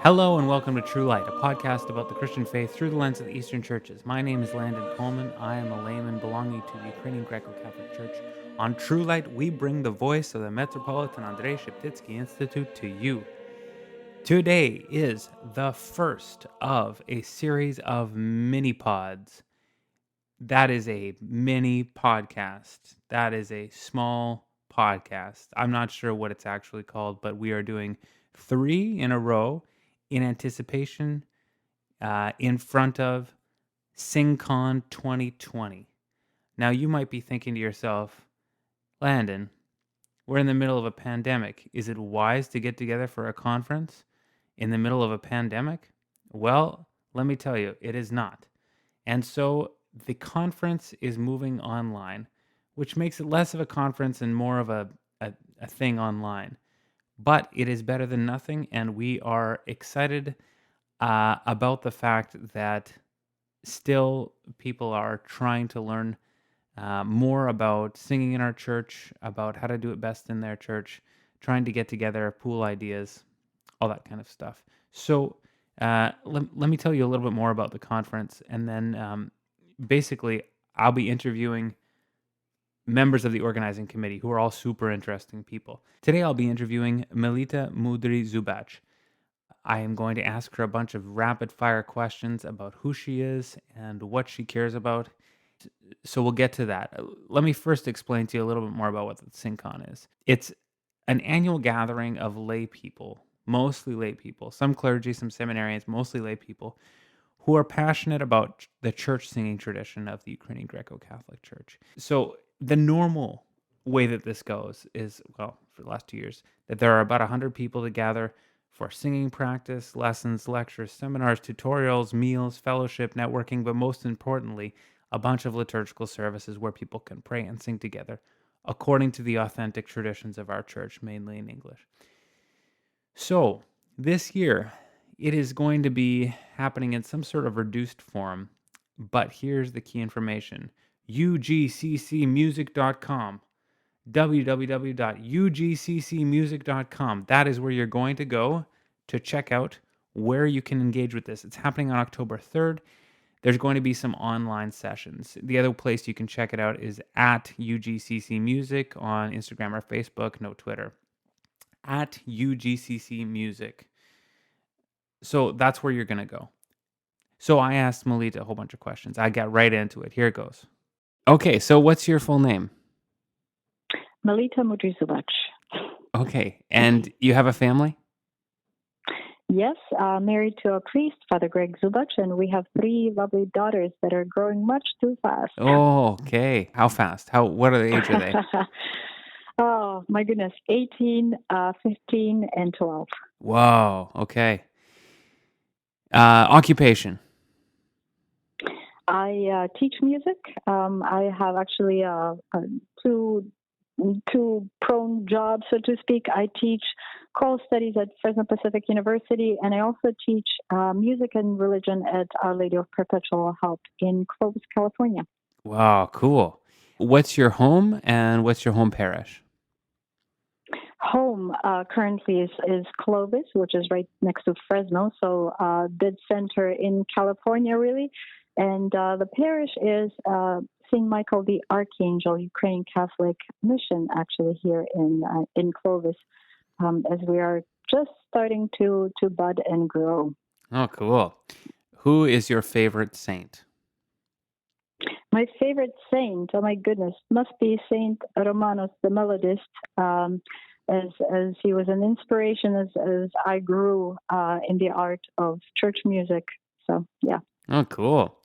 Hello and welcome to True Light, a podcast about the Christian faith through the lens of the Eastern churches. My name is Landon Coleman. I am a layman belonging to the Ukrainian Greco-Catholic Church. On True Light, we bring the voice of the Metropolitan Andrei Sheptytsky Institute to you. Today is the first of a series of mini-pods. That is a mini podcast. That is a small podcast. I'm not sure what it's actually called, but we are doing 3 in a row in anticipation in front of SingCon2020. Now, you might be thinking to yourself, Landon, we're in the middle of a pandemic. Is it wise to get together for a conference in the middle of a pandemic? Well, let me tell you, it is not. And so the conference is moving online, which makes it less of a conference and more of a thing online. But it is better than nothing, and we are excited about the fact that still people are trying to learn more about singing in our church, about how to do it best in their church, trying to get together, pool ideas, all that kind of stuff. So let me tell you a little bit more about the conference, and then basically I'll be interviewing members of the organizing committee who are all super interesting people. Today I'll be interviewing Melita Mudri-Zubacz. I am going to ask her a bunch of rapid fire questions about who she is and what she cares about. So we'll get to that. Let me first explain to you a little bit more about what the SingCon is. It's an annual gathering of lay people, mostly lay people, some clergy, some seminarians, mostly lay people, who are passionate about the church singing tradition of the Ukrainian Greco-Catholic Church. So the normal way that this goes is, well, for the last 2 years, that there are about 100 people that gather for singing practice, lessons, lectures, seminars, tutorials, meals, fellowship, networking, but most importantly, a bunch of liturgical services where people can pray and sing together according to the authentic traditions of our church, mainly in English. So this year, it is going to be happening in some sort of reduced form, but here's the key information. ugccmusic.com, www.ugccmusic.com. That is where you're going to go to check out where you can engage with this. It's happening on October 3rd. There's going to be some online sessions. The other place you can check it out is at ugccmusic on Instagram or Facebook, no Twitter. At ugccmusic. So that's where you're going to go. So I asked Melita a whole bunch of questions. I got right into it. Here it goes. Okay, so what's your full name? Melita Mudri-Zubacz. Okay, and you have a family? Yes, married to a priest, Father Greg Zubacz, and we have 3 lovely daughters that are growing much too fast. Oh, okay. How fast? What are the age are they? Oh, my goodness. 18, 15, and 12. Whoa, okay. Occupation? I teach music. I have actually two prone jobs, so to speak. I teach choral studies at Fresno Pacific University, and I also teach music and religion at Our Lady of Perpetual Help in Clovis, California. Wow, cool. What's your home and what's your home parish? Home currently is Clovis, which is right next to Fresno, so dead center in California, really. And the parish is St. Michael the Archangel Ukrainian Catholic Mission, actually, here in Clovis, as we are just starting to bud and grow. Oh, cool. Who is your favorite saint? My favorite saint, oh my goodness, must be Saint Romanos the Melodist, as he was an inspiration as I grew in the art of church music. So, yeah. Oh, cool.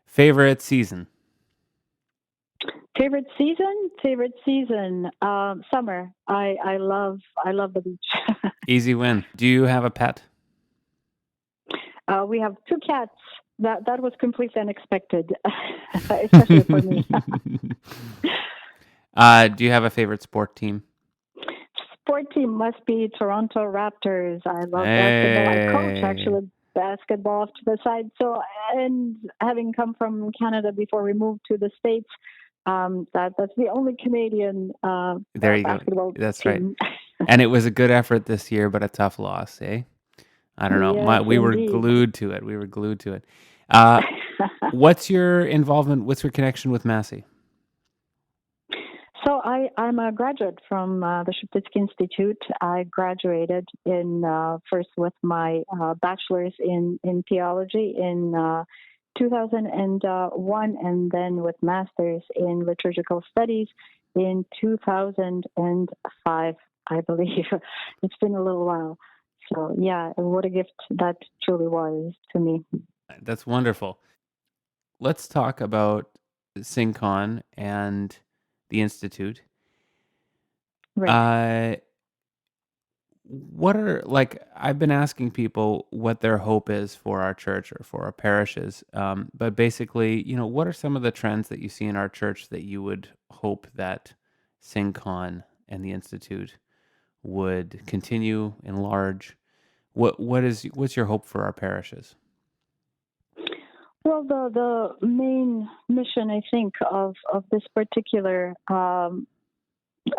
Favorite season? Favorite season, summer. I love the beach. Easy win. Do you have a pet? We have 2 cats. That was completely unexpected, especially for me. Do you have a favorite sport team? Sport team must be Toronto Raptors. I love basketball. I coach actually basketball off to the side. So, and having come from Canada before we moved to the States, that's the only Canadian there you basketball go. That's team. right. And it was a good effort this year, but a tough loss, eh? I don't know. Yes, We were indeed. glued to it. We were glued to it. Uh, what's your involvement? What's your connection with Massey? So I'm a graduate from the Sheptytsky Institute. I graduated in first with my bachelor's in theology in 2001, and then with master's in liturgical studies in 2005, I believe. It's been a little while. So yeah, what a gift that truly was to me. That's wonderful. Let's talk about SingCon and the Institute. Right. Uh, what are like I've been asking people what their hope is for our church or for our parishes, but basically, what are some of the trends that you see in our church that you would hope that SingCon and the Institute would continue, enlarge? What's your hope for our parishes? Well, the main mission, I think, of this particular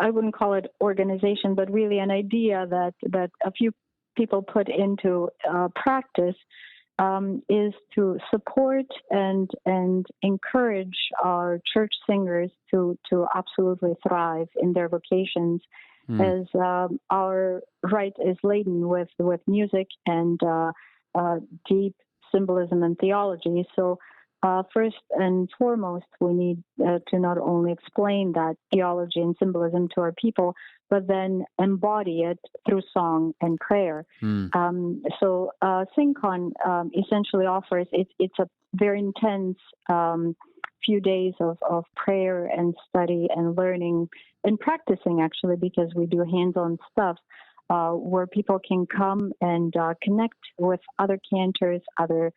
I wouldn't call it organization, but really an idea that a few people put into practice is to support and encourage our church singers to absolutely thrive in their vocations, Hmm. as our rite is laden with music and deep symbolism and theology. So first and foremost, we need to not only explain that theology and symbolism to our people, but then embody it through song and prayer. Hmm. So SingCon essentially offers it's a very intense few days of prayer and study and learning and practicing, actually, because we do hands-on stuff where people can come and connect with other cantors, other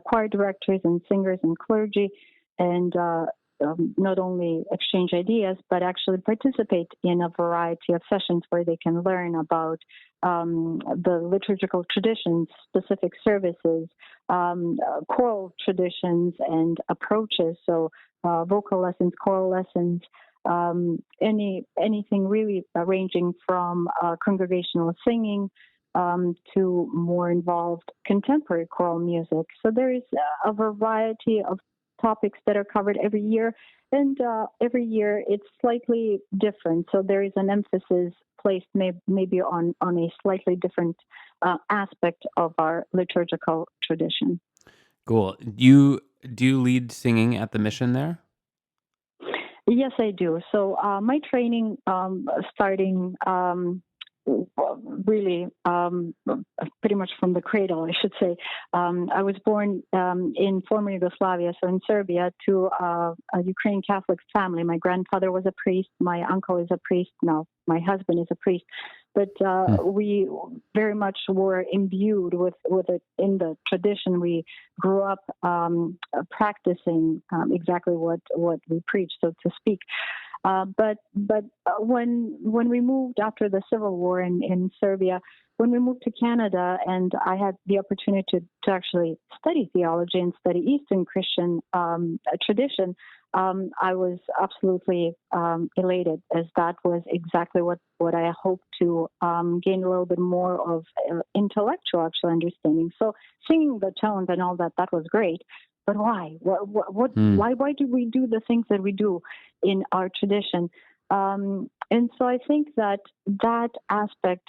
choir directors and singers and clergy, and not only exchange ideas, but actually participate in a variety of sessions where they can learn about the liturgical traditions, specific services, choral traditions, and approaches. So, vocal lessons, choral lessons, anything really ranging from congregational singing to more involved contemporary choral music. So there is a variety of topics that are covered every year, and every year it's slightly different. So there is an emphasis placed maybe on a slightly different aspect of our liturgical tradition. Cool. Do you lead singing at the mission there? Yes, I do. So my training, starting really pretty much from the cradle, I should say. I was born in former Yugoslavia, so in Serbia, to a Ukrainian Catholic family. My grandfather was a priest. My uncle is a priest. Now my husband is a priest. But we very much were imbued with it in the tradition. We grew up practicing exactly what we preach, so to speak. But when we moved after the civil war in Serbia, when we moved to Canada, and I had the opportunity to actually study theology and study Eastern Christian tradition, I was absolutely elated, as that was exactly what I hoped to gain a little bit more of intellectual actual understanding. So singing the tones and all that was great. But why? Hmm. Why do we do the things that we do in our tradition? And so I think that aspect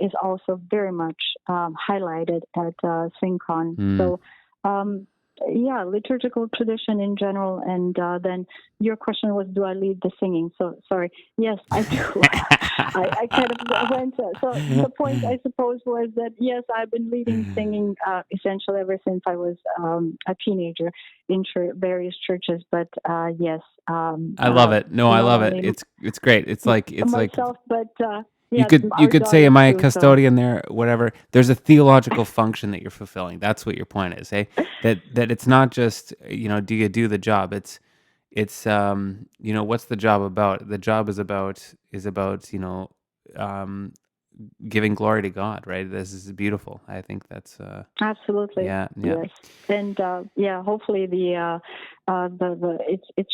is also very much highlighted at SingCon. Hmm. So, yeah, liturgical tradition in general. And then your question was, do I lead the singing? So, sorry. Yes, I do. I kind of went. So the point, I suppose, was that yes, I've been leading singing essentially ever since I was a teenager in various churches. But yes, I love it. No, I not love it. only It's great. It's like myself, but you yeah, could our say, daughters "Am I a too. So custodian there?" Whatever. There's a theological function that you're fulfilling. That's what your point is, eh? That it's not just do you do the job? It's what's the job about? The job is about um giving glory to God, right? This is beautiful. I think that's absolutely, yeah, yeah. yes, and yeah, hopefully the it's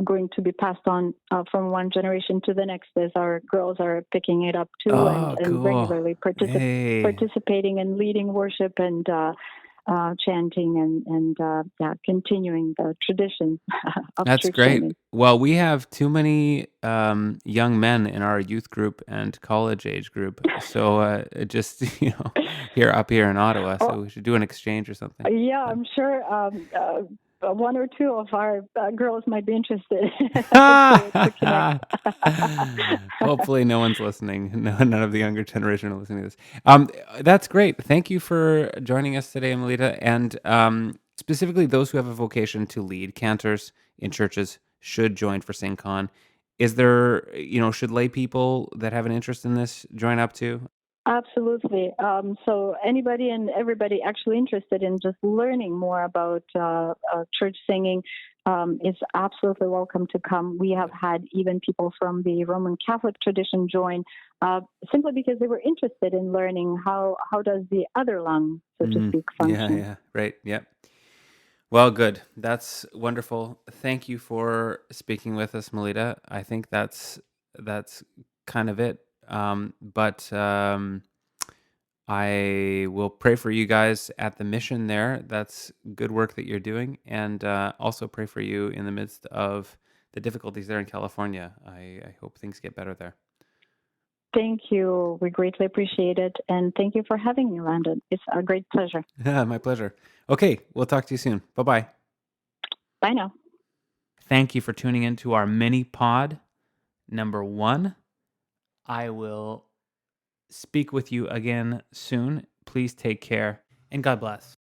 going to be passed on from one generation to the next as our girls are picking it up too, Oh, and cool. regularly Hey, participating and leading worship and chanting and continuing the tradition of that's church great. singing. Well, we have too many young men in our youth group and college age group. So just, here up here in Ottawa. Oh, So we should do an exchange or something. yeah, But I'm sure one or two of our girls might be interested to connect. hopefully no one's listening. No, none of the younger generation are listening to this. That's great. Thank you for joining us today, Melita. And specifically, those who have a vocation to lead, cantors in churches should join for SingCon. Is there, should lay people that have an interest in this join up too? Absolutely. So anybody and everybody actually interested in just learning more about church singing is absolutely welcome to come. We have had even people from the Roman Catholic tradition join simply because they were interested in learning how does the other lung, so to speak, Yeah, function. yeah, right. Yep. Well, good. That's wonderful. Thank you for speaking with us, Melita. I think that's kind of it. But I will pray for you guys at the mission there. That's good work that you're doing, and also pray for you in the midst of the difficulties there in California. I hope things get better there. Thank you. We greatly appreciate it. And thank you for having me, Landon. It's a great pleasure. Yeah, my pleasure. Okay, we'll talk to you soon. Bye bye. Bye now. Thank you for tuning in to our mini pod number 1. I will speak with you again soon. Please take care and God bless.